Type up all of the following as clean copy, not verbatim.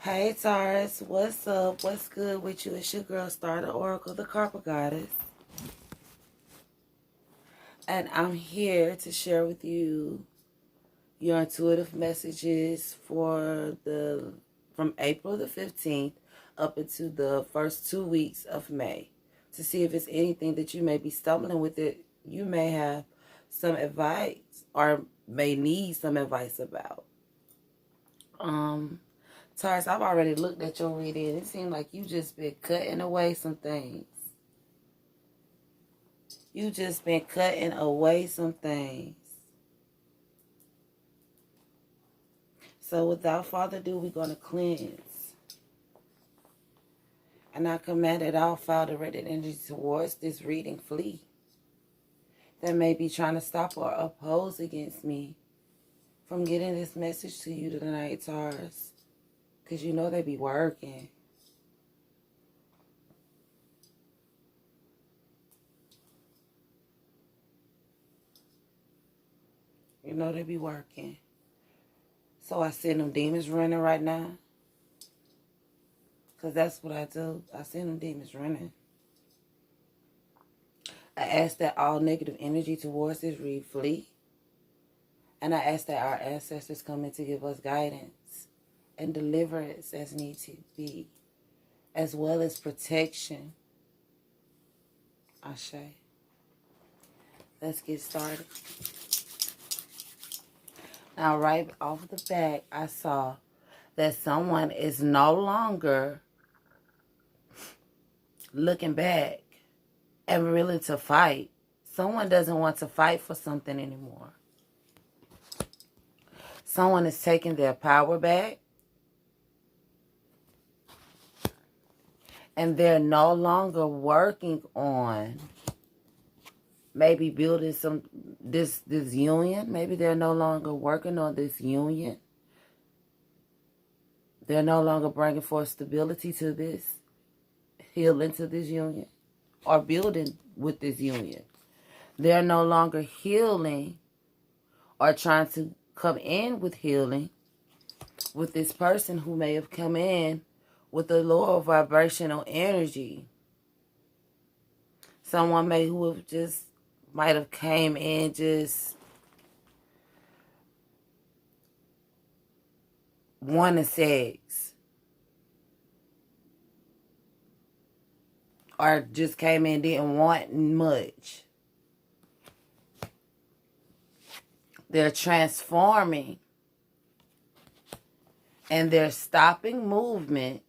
Hey Taurus, what's up? What's good with you? It's your girl Star the Oracle, the Carpet Goddess. And I'm here to share with you your intuitive messages for from April the 15th up into the first 2 weeks of May. To see if it's anything that you may be stumbling with it, you may have some advice or may need some advice about. Taurus, I've already looked at your reading. It seems like you just been cutting away some things. You just been cutting away some things. So without further ado, we're going to cleanse. And I command that all foul-directed energy towards this reading flee. That may be trying to stop or oppose against me from getting this message to you tonight, Taurus. Because you know they be working. You know they be working. So I send them demons running right now. Because that's what I do. I send them demons running. I ask that all negative energy towards this read flee. And I ask that our ancestors come in to give us guidance and deliverance as need to be. As well as protection. Ashe. Let's get started. Now, right off the bat, I saw that someone is no longer looking back and willing to fight. Someone doesn't want to fight for something anymore. Someone is taking their power back. And they're no longer working on maybe building this union. Maybe they're no longer working on this union. They're no longer bringing forth stability to this, healing to this union, or building with this union. They're no longer healing or trying to come in with healing with this person who may have come in with a lower vibrational energy. Someone who have just might have came in just wanting sex. Or just came in didn't want much. They're transforming. And they're stopping movement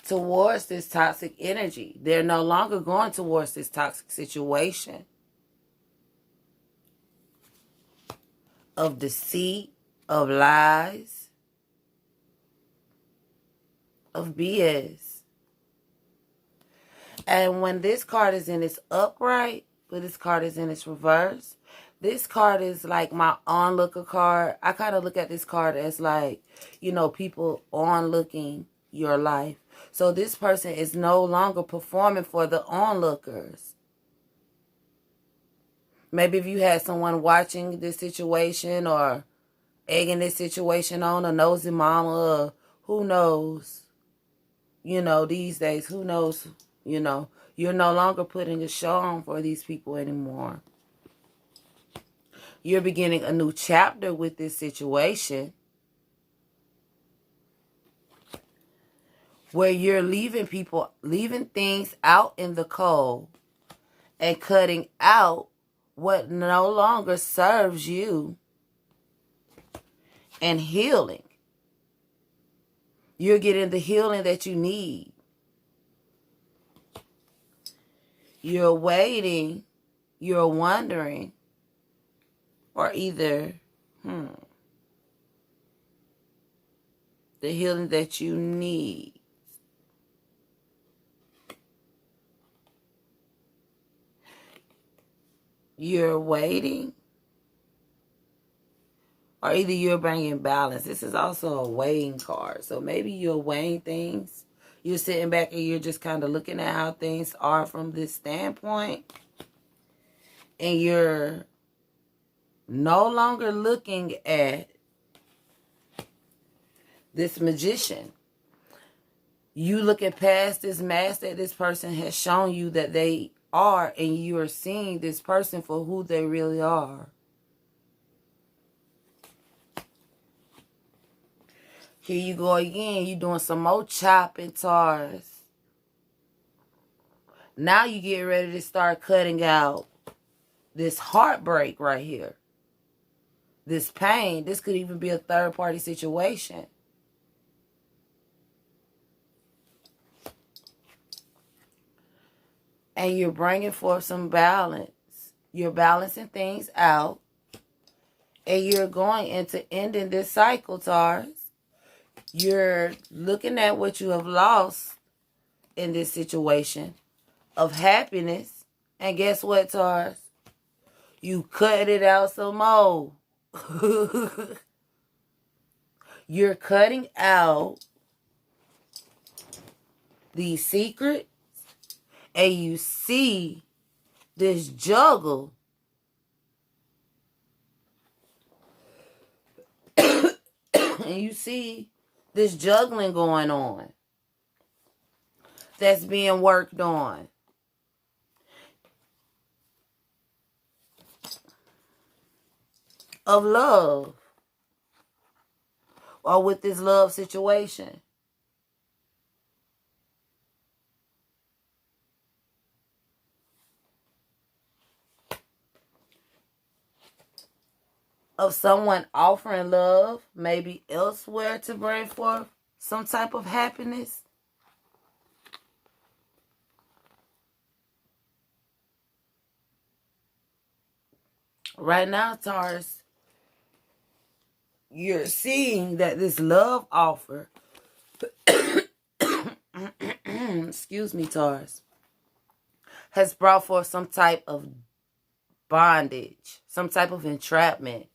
towards this toxic energy. They're no longer going towards this toxic situation of deceit, of lies, of BS. And when this card is in its upright, but this card is in its reverse, this card is like my onlooker card. I kind of look at this card as like, you know, people onlooking your life. So this person is no longer performing for the onlookers. Maybe if you had someone watching this situation or egging this situation on, a nosy mama, or who knows, you know, these days, who knows, you know, you're no longer putting a show on for these people anymore. You're beginning a new chapter with this situation where you're leaving things out in the cold and cutting out what no longer serves you and healing. You're getting the healing that you need. You're waiting, you're wondering, or either, the healing that you need. You're waiting, or either you're bringing balance. This is also a weighing card. So maybe you're weighing things. You're sitting back and you're just kind of looking at how things are from this standpoint. And you're no longer looking at this magician. You looking past this mask that this person has shown you that they are, and you are seeing this person for who they really are. Here you go again. You doing some more chopping, Taurus. Now you get ready to start cutting out this heartbreak right here. This pain. This could even be a third-party situation. And you're bringing forth some balance. You're balancing things out. And you're going into ending this cycle, Taurus. You're looking at what you have lost in this situation of happiness. And guess what, Taurus? You cut it out some more. You're cutting out these secrets. And you see this juggle. And you see this juggling going on. That's being worked on. Of love. Or with this love situation. Of someone offering love, maybe elsewhere, to bring forth some type of happiness. Right now, Taurus, you're seeing that this love offer, excuse me, Taurus, has brought forth some type of bondage, some type of entrapment.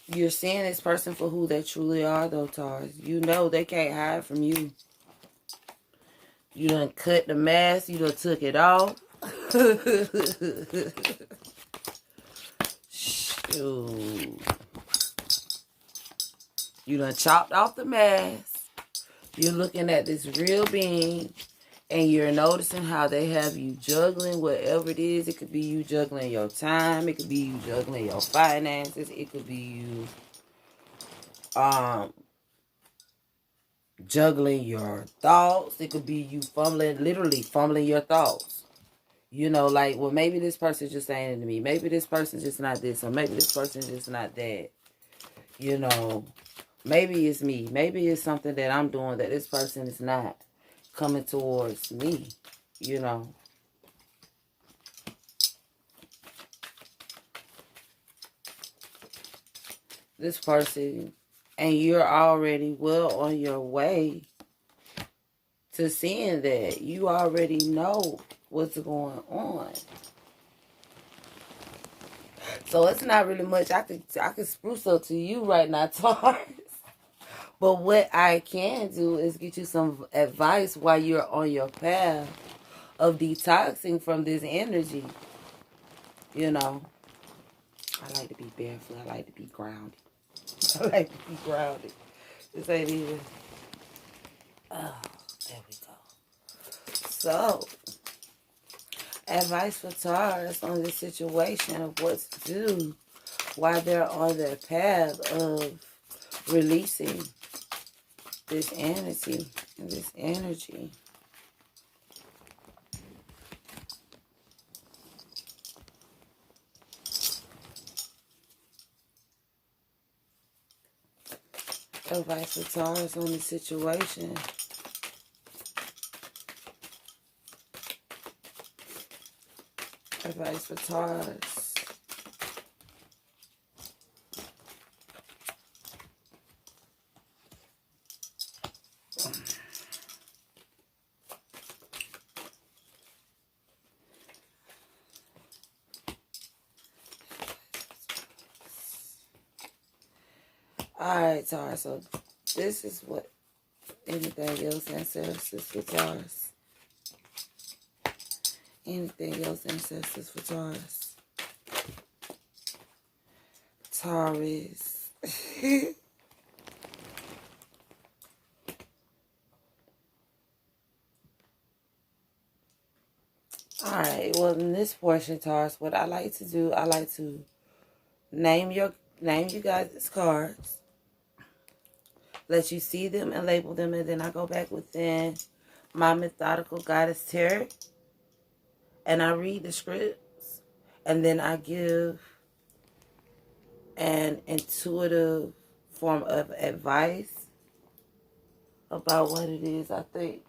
You're seeing this person for who they truly are, though, Taurus. You know they can't hide from you. You done cut the mask. You done took it off. Shoot. You done chopped off the mask. You're looking at this real being. And you're noticing how they have you juggling whatever it is. It could be you juggling your time. It could be you juggling your finances. It could be you juggling your thoughts. It could be you literally fumbling your thoughts. You know, like, well, maybe this person's just saying it to me. Maybe this person's just not this. Or maybe this person's just not that. You know, maybe it's me. Maybe it's something that I'm doing that this person is not coming towards me, you know. This person, and you're already well on your way to seeing that. You already know what's going on. So it's not really much I could spruce up to you right now, Taurus. But what I can do is get you some advice while you're on your path of detoxing from this energy. You know, I like to be barefoot. I like to be grounded. I like to be grounded. This ain't even. Oh, there we go. So, advice for Taurus on this situation of what to do while they're on their path of releasing this energy and this energy. Advice for Taurus on the situation. Advice for Taurus. Alright, Taurus, so this is what anything else ancestors for Taurus. Anything else ancestors for Taurus. Taurus. Alright, well in this portion, Taurus, what I like to do, I like to name you guys' cards. Let you see them and label them, and then I go back within my methodical goddess tarot and I read the scripts, and then I give an intuitive form of advice about what it is I think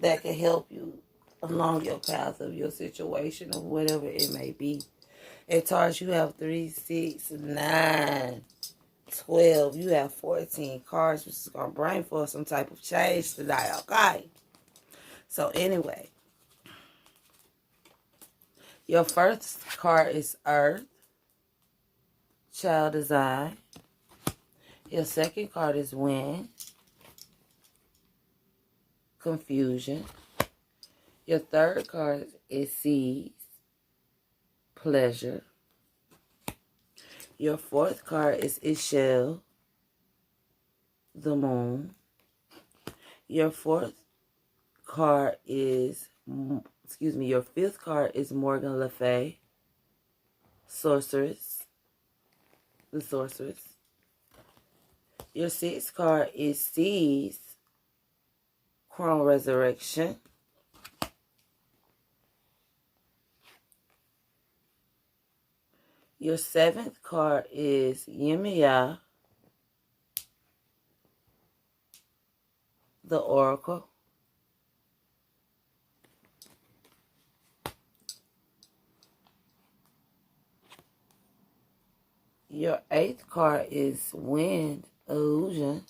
that can help you along your path of your situation or whatever it may be. At Taurus, you have 3, 6, 9, 12. You have 14 cards, which is going to bring forth some type of change tonight, okay? So anyway, your first card is Earth, Child Design. Your second card is Wind, Confusion. Your third card is Seeds, Pleasure. Your fourth card is Ishel, the Moon. Your fifth card is Morgan Le Fay, Sorceress, the Sorceress. Your sixth card is Seeds, Crown Resurrection. Your seventh card is Yemiya, the Oracle. Your eighth card is Wind, Illusion.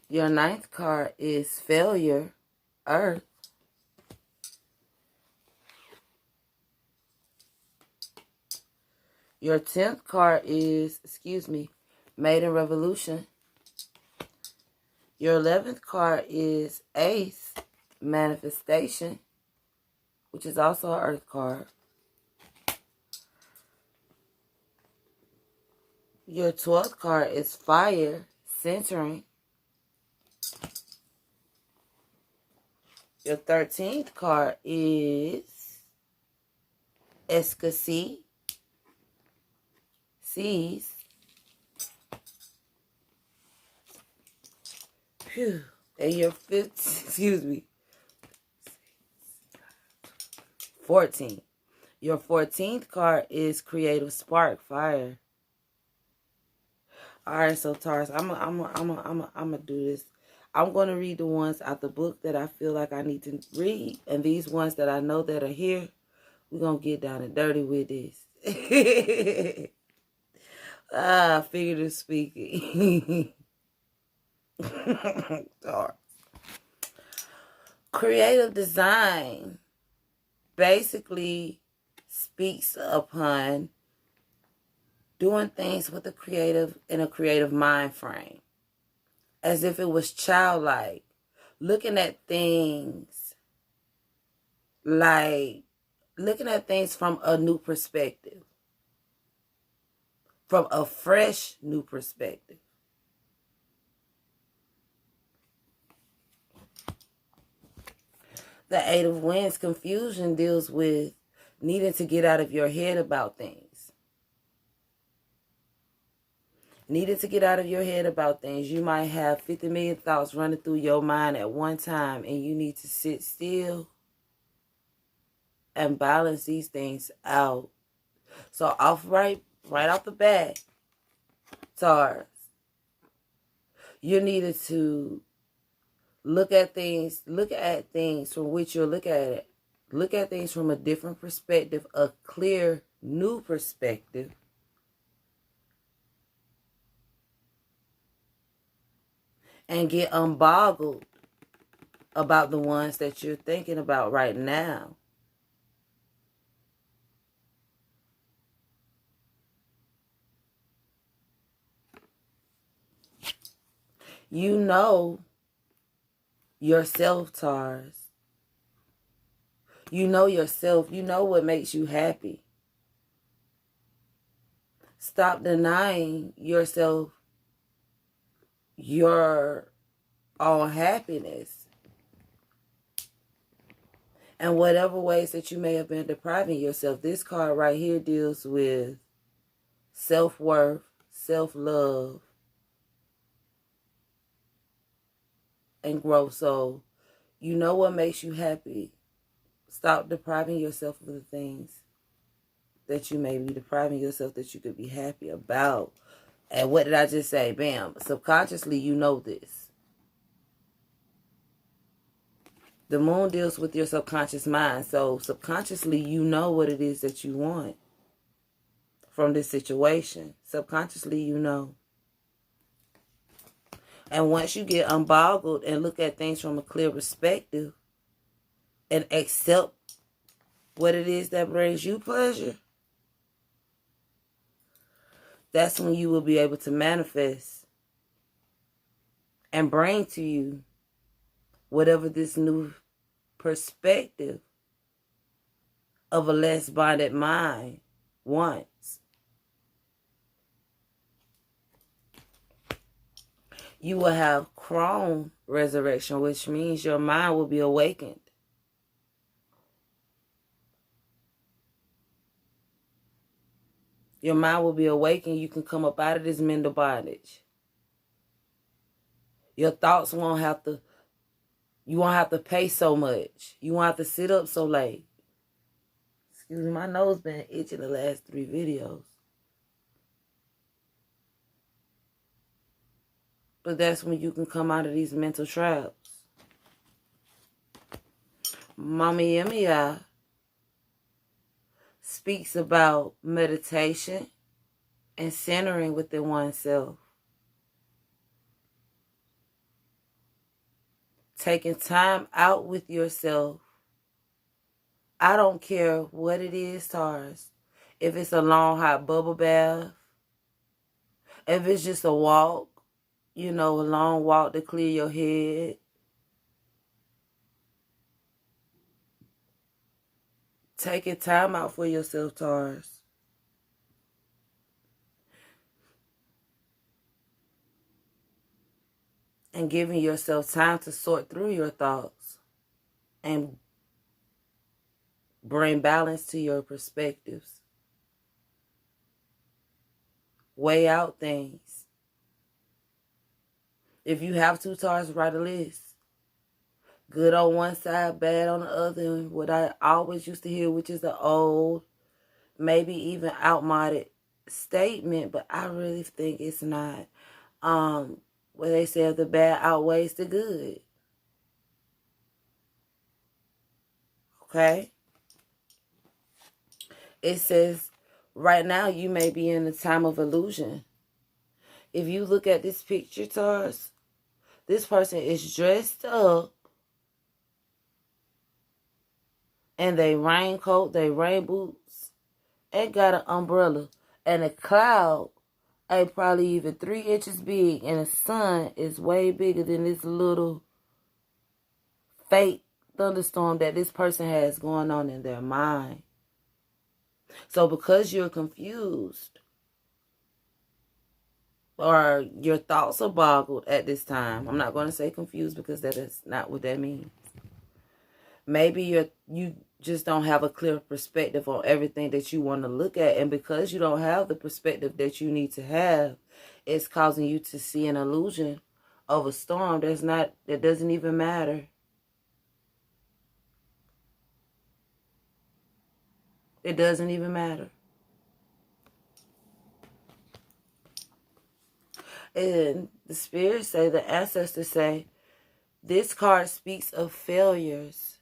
Your ninth card is Failure, Earth. Your 10th card is, Maiden Revolution. Your 11th card is Ace, Manifestation, which is also an Earth card. Your 12th card is Fire, Centering. Your 13th card is Escasy, Seas. Phew. And your 14. Your 14th card is Creative Spark, Fire. All right, so Taurus, I'm gonna do this. I'm going to read the ones out the book that I feel like I need to read, and these ones that I know that are here, we're going to get down and dirty with this. Figurative speaking. Taurus. Creative design basically speaks upon doing things with a creative mind frame, as if it was childlike, looking at things from a new perspective, from a fresh new perspective. The Eight of Wands, confusion, deals with needing to get out of your head about things. Needed to get out of your head about things. You might have 50 million thoughts running through your mind at one time, and you need to sit still and balance these things out. So right off the bat, Taurus, you needed to look at things from which you're looking at it. Look at things from a different perspective, a clear, new perspective. And get unboggled about the ones that you're thinking about right now. You know yourself, Taurus. You know yourself. You know what makes you happy. Stop denying yourself your own happiness. And whatever ways that you may have been depriving yourself, this card right here deals with self-worth, self-love, and growth. So you know what makes you happy. Stop depriving yourself of the things that you may be depriving yourself that you could be happy about. And what did I just say? Bam. Subconsciously, you know this. The moon deals with your subconscious mind. So subconsciously, you know what it is that you want from this situation. Subconsciously, you know. And once you get unboggled and look at things from a clear perspective and accept what it is that brings you pleasure, that's when you will be able to manifest and bring to you whatever this new perspective of a less bonded mind wants. You will have chrome resurrection, which means your mind will be awakened. Your mind will be awakened. You can come up out of this mental bondage. Your thoughts won't have to, you won't have to pay so much. You won't have to sit up so late. Excuse me, my nose been itching the last 3 videos. But that's when you can come out of these mental traps. Mama Yemiya speaks about meditation and centering within oneself. Taking time out with yourself. I don't care what it is, Taurus. If it's a long hot bubble bath, if it's just a walk, a long walk to clear your head. Taking time out for yourself, Taurus. And giving yourself time to sort through your thoughts and bring balance to your perspectives. Weigh out things. If you have to, Taurus, write a list. Good on one side, bad on the other. What I always used to hear, which is the old, maybe even outmoded statement, but I really think it's not. Where they say the bad outweighs the good. Okay? It says, right now you may be in a time of illusion. If you look at this picture, Taurus, this person is dressed up and they raincoat, they rain boots, and got an umbrella. And a cloud ain't probably even 3 inches big, and the sun is way bigger than this little fake thunderstorm that this person has going on in their mind. So because you're confused, or your thoughts are boggled at this time, I'm not going to say confused because that is not what that means. Maybe you just don't have a clear perspective on everything that you want to look at. And because you don't have the perspective that you need to have, it's causing you to see an illusion of a storm that doesn't even matter. It doesn't even matter. And the spirits say, the ancestors say, this card speaks of failures.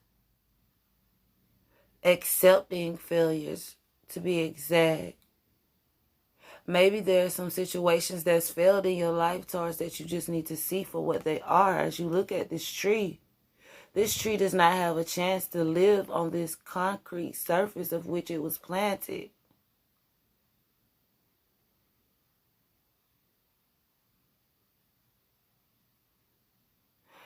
Accepting failures, to be exact. Maybe there are some situations that's failed in your life, Taurus, that you just need to see for what they are. As you look at this tree does not have a chance to live on this concrete surface of which it was planted.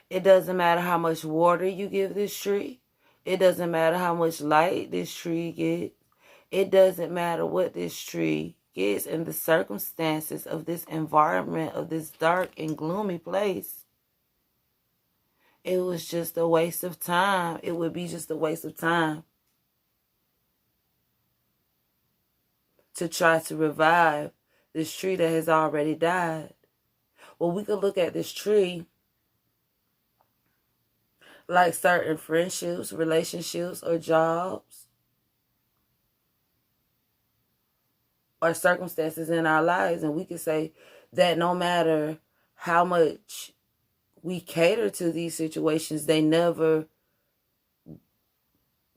It doesn't matter how much water you give this tree. It doesn't matter how much light this tree gets. It doesn't matter what this tree gets in the circumstances of this environment, of this dark and gloomy place. It was just a waste of time. It would be just a waste of time to try to revive this tree that has already died. Well, we could look at this tree like certain friendships, relationships, or jobs, or circumstances in our lives, and we could say that no matter how much we cater to these situations, they never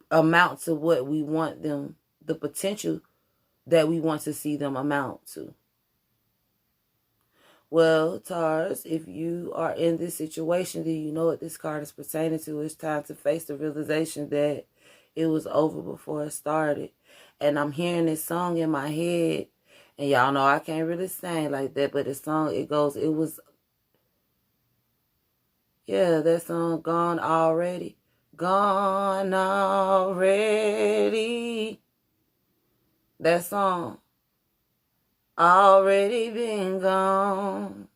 amount to what we want them, the potential that we want to see them amount to. Well, Taurus, if you are in this situation, then you know what this card is pertaining to. It's time to face the realization that it was over before it started. And I'm hearing this song in my head, and y'all know I can't really sing like that, but the song, that song, Gone Already. Gone already. That song. Already been gone.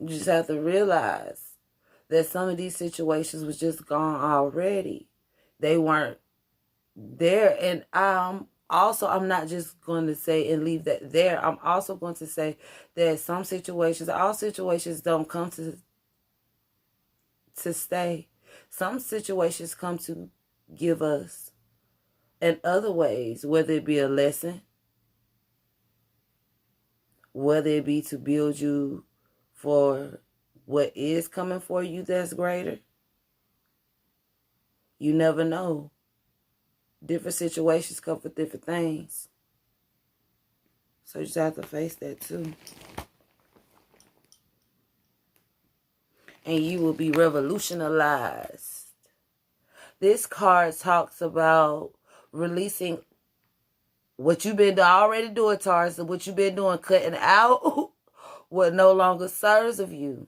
You just have to realize that some of these situations was just gone already. They weren't there. And I'm not just going to say and leave that there. I'm also going to say that all situations don't come to stay. Some situations come to give us in other ways, whether it be a lesson, whether it be to build you for what is coming for you that's greater. You never know. Different situations come for different things. So you just have to face that too. And you will be revolutionized. This card talks about releasing what you've been already doing, Taurus, and what you've been doing, cutting out what no longer serves of you.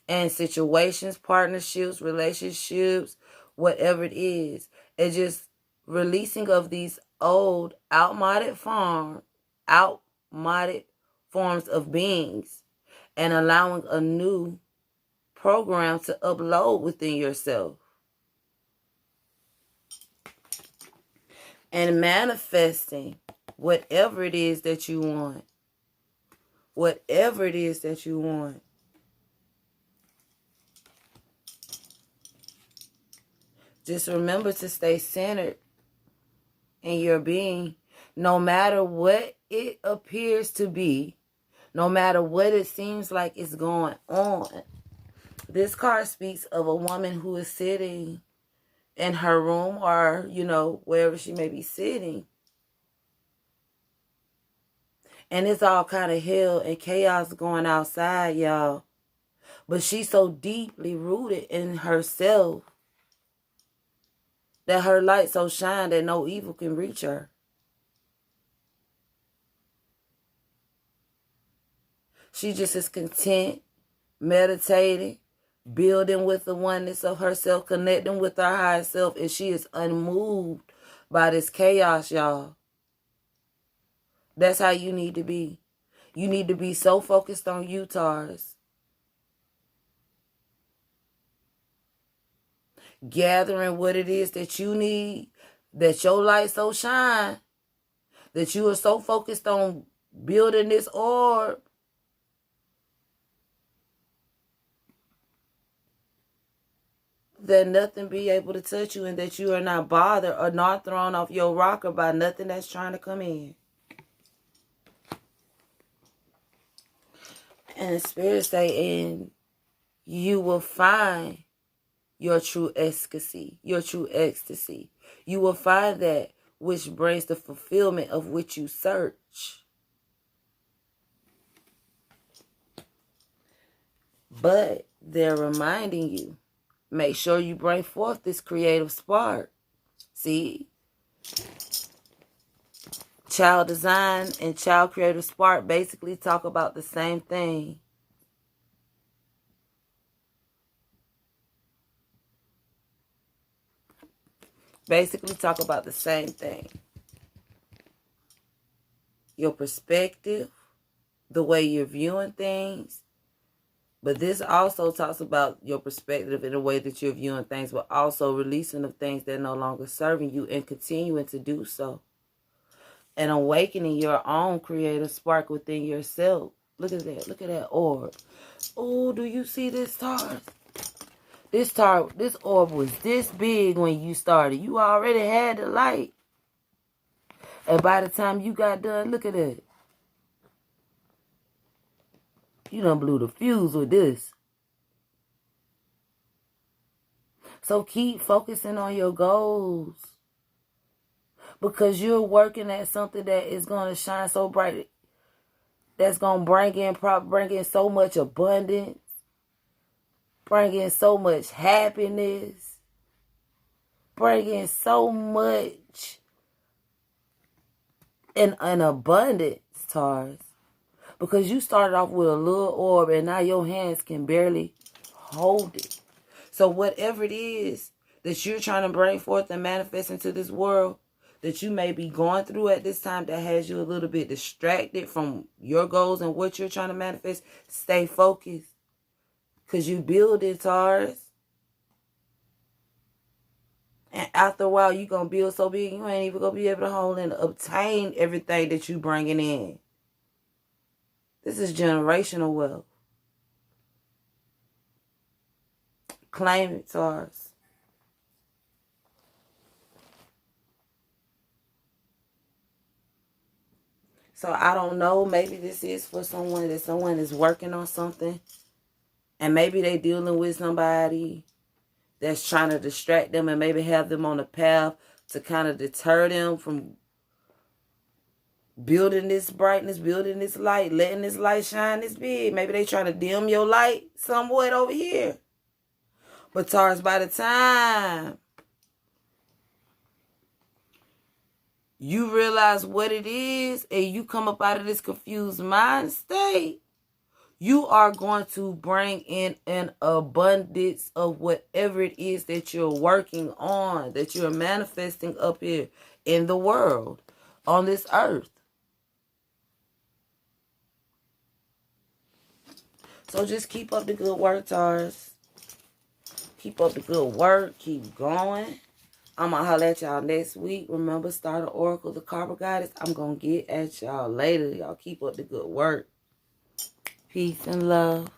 And situations, partnerships, relationships, whatever it is. And just releasing of these old, outmoded forms of beings, and allowing a new program to upload within yourself. And manifesting whatever it is that you want. Whatever it is that you want. Just remember to stay centered in your being, no matter what it appears to be, no matter what it seems like is going on. This card speaks of a woman who is sitting in her room, or, wherever she may be sitting. And it's all kind of hell and chaos going outside, y'all. But she's so deeply rooted in herself that her light so shine that no evil can reach her. She just is content, meditating, building with the oneness of herself, connecting with her higher self, and she is unmoved by this chaos, y'all. That's how you need to be. You need to be so focused on you, Taurus. Gathering what it is that you need, that your light so shine, that you are so focused on building this orb, that nothing be able to touch you, and that you are not bothered or not thrown off your rocker by nothing that's trying to come in. And the Spirit say, and you will find your true ecstasy, You will find that which brings the fulfillment of which you search. But they're reminding you, make sure you bring forth this creative spark. See? Child design and child creative spark basically talk about the same thing. basically talk about the same thing. Your perspective, the way you're viewing things. But this also talks about your perspective in the way that you're viewing things, but also releasing of things that are no longer serving you and continuing to do so. And awakening your own creative spark within yourself. Look at that. Look at that orb. Oh, do you see this, Taurus? This orb was this big when you started. You already had the light. And by the time you got done, look at it. You done blew the fuse with this. So keep focusing on your goals. Because you're working at something that is going to shine so bright. That's going to bring in so much abundance. Bring in so much happiness. Bring in so much in an abundance, Taurus. Because you started off with a little orb and now your hands can barely hold it. So whatever it is that you're trying to bring forth and manifest into this world that you may be going through at this time that has you a little bit distracted from your goals and what you're trying to manifest, stay focused. Because you build it, Taurus. And after a while, you're going to build so big, you ain't even going to be able to hold and obtain everything that you bringing in. This is generational wealth. Claim it, Taurus. So I don't know. Maybe this is for someone that someone is working on something. And maybe they dealing with somebody that's trying to distract them and maybe have them on a path to kind of deter them from building this brightness, building this light, letting this light shine this big. Maybe they trying to dim your light somewhat over here. But Taurus, by the time you realize what it is and you come up out of this confused mind state, you are going to bring in an abundance of whatever it is that you're working on, that you're manifesting up here in the world, on this earth. So just keep up the good work, Taurus. Keep up the good work. Keep going. I'm going to holler at y'all next week. Remember, Star the Oracle, the Karma Goddess. I'm going to get at y'all later. Y'all keep up the good work. Peace and love.